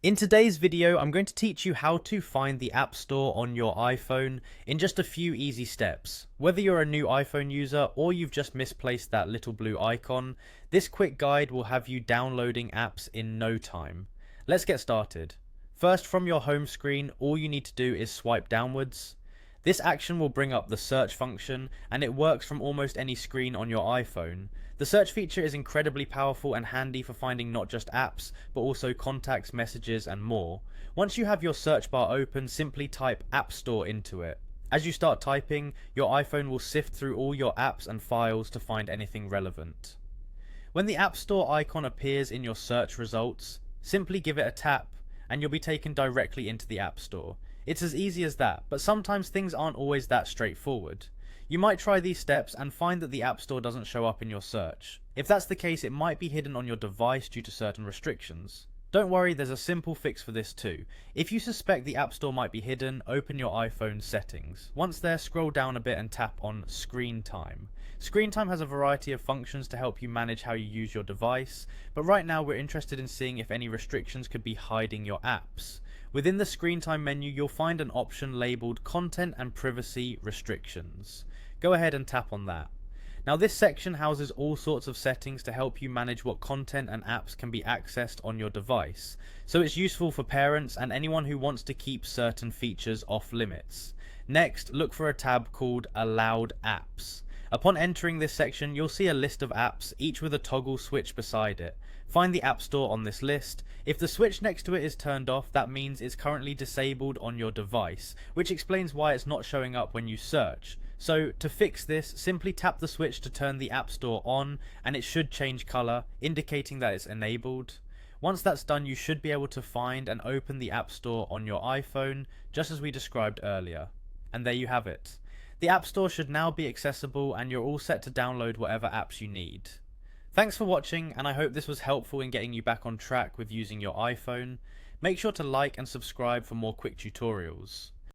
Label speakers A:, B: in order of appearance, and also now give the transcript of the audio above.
A: In today's video, I'm going to teach you how to find the App Store on your iPhone in just a few easy steps. Whether you're a new iPhone user or you've just misplaced that little blue icon, this quick guide will have you downloading apps in no time. Let's get started. First, from your home screen, all you need to do is swipe downwards. This action will bring up the search function, and it works from almost any screen on your iPhone. The search feature is incredibly powerful and handy for finding not just apps, but also contacts, messages, and more. Once you have your search bar open, simply type App Store into it. As you start typing, your iPhone will sift through all your apps and files to find anything relevant. When the App Store icon appears in your search results, simply give it a tap, and you'll be taken directly into the App Store. It's as easy as that, but sometimes things aren't always that straightforward. You might try these steps and find that the App Store doesn't show up in your search. If that's the case, it might be hidden on your device due to certain restrictions. Don't worry, there's a simple fix for this too. If you suspect the App Store might be hidden, open your iPhone settings. Once there, scroll down a bit and tap on Screen Time. Screen Time has a variety of functions to help you manage how you use your device, but right now we're interested in seeing if any restrictions could be hiding your apps. Within the Screen Time menu, you'll find an option labeled Content and Privacy Restrictions. Go ahead and tap on that. Now, this section houses all sorts of settings to help you manage what content and apps can be accessed on your device, so it's useful for parents and anyone who wants to keep certain features off limits. Next, look for a tab called Allowed Apps. Upon entering this section, you'll see a list of apps, each with a toggle switch beside it. Find the App Store on this list. If the switch next to it is turned off, that means it's currently disabled on your device, which explains why it's not showing up when you search. So to fix this, simply tap the switch to turn the App Store on, and it should change color, indicating that it's enabled. Once that's done, you should be able to find and open the App Store on your iPhone, just as we described earlier. And there you have it. The App Store should now be accessible, and you're all set to download whatever apps you need. Thanks for watching, and I hope this was helpful in getting you back on track with using your iPhone. Make sure to like and subscribe for more quick tutorials.